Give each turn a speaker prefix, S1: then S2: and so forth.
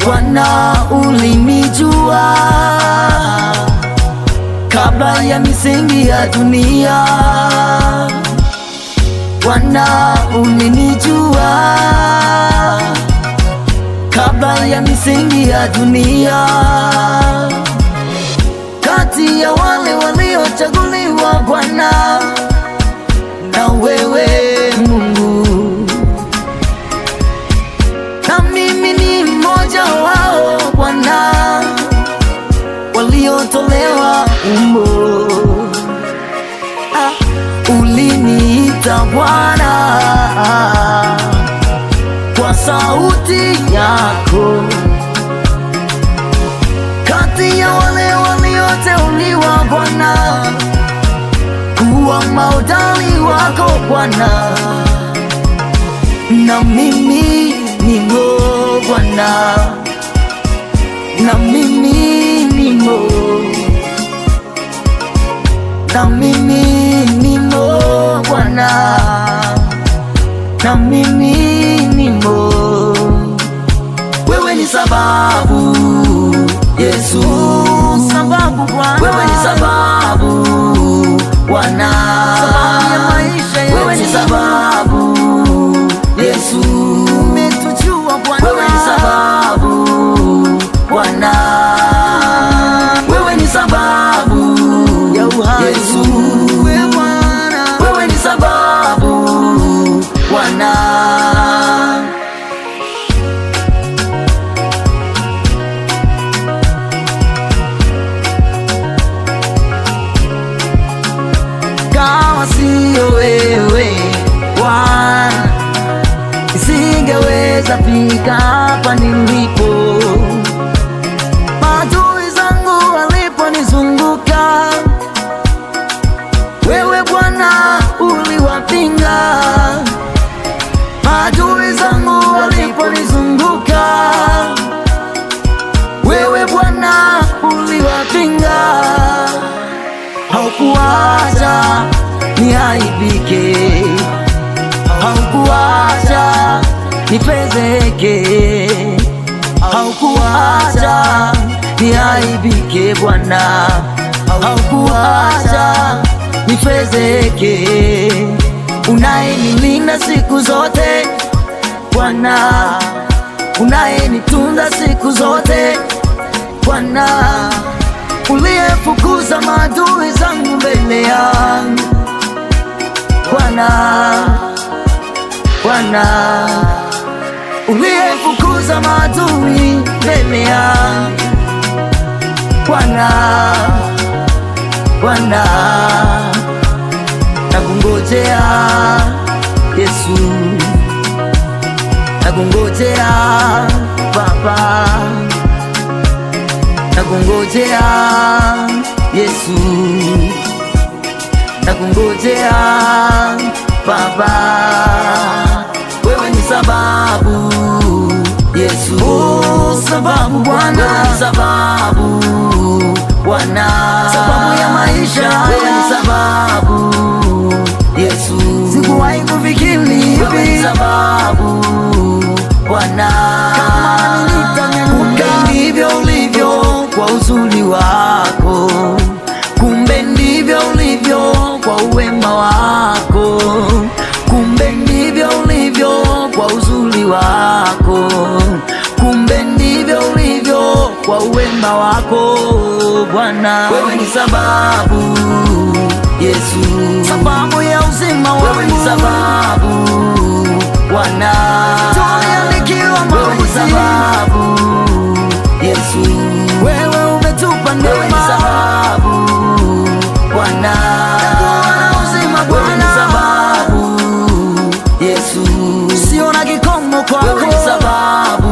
S1: Bwana ulinijua kabla ya misingi ya dunia. Bwana ulinijua kabla ya misingi ya dunia. Kati ya wale waliochaguliwa Bwana, na wewe Mungu, na mimi ni mmoja wao Bwana, waliotolewa umbo. Uliniita Bwana kwa sauti yako, kati ya wale walioteuliwa Bwana, kuwa mahodari wako Bwana, na mimi nimo Bwana, na mimi nimo, na mimi nimo Bwana, na mimi nimo. Wewe ni sababu Yesu, sababu Bwana, wewe ni sababu Bwana, sababu ya maisha yetu. Wewe ni sababu Yesu, umetujua Bwana, wewe ni sababu Bwana, wewe ni sababu ya uhai Yesu, wewe Bwana, wewe ni sababu Bwana. Kama sio wewe Bwana, nisingeweza fika hapa nilipo. Maadui zangu waliponizunguka, wewe Bwana uliwapinga. Maadui zangu waliponizunguka, wewe Bwana uliwapinga. Haukuacha niaibike, haukuacha nifezeke, haukuacha niaibike Bwana, haukuacha nifezeke. Unayenilinda siku zote Bwana, unayenitunza siku zote Bwana, uliyefukuza maadui zangu mbele yangu Bwana, Bwana, uliyefukuza maadui mbele yangu Bwana, Bwana, nakungojea Yesu, nakungojea Baba, nakungojea Yesu, nakungojea Baba. Wewe ni sababu Yesu, sababu Bwana, wewe ni sababu Bwana, sababu ya maisha. Wewe ni sababu Yesu, sikuwahi kufikiri hivi. Wewe ni sababu Bwana, kumbe ndivyo ulivyo kwa uzuri wako, kumbe ndivyo ulivyo kwa uwema wako, kumbe ndivyo ulivyo kwa uzuri wako, kumbe ndivyo ulivyo kwa uwema wako Bwana. Wewe ni sababu Yesu, sababu ya uzima wangu. Wewe ni sababu Bwana, wewe ni sababu Yesu, wewe umetupa neema. Wewe ni sababu Bwana, wewe ni sababu Yesu, siona kikomo kwako. Wewe ni sababu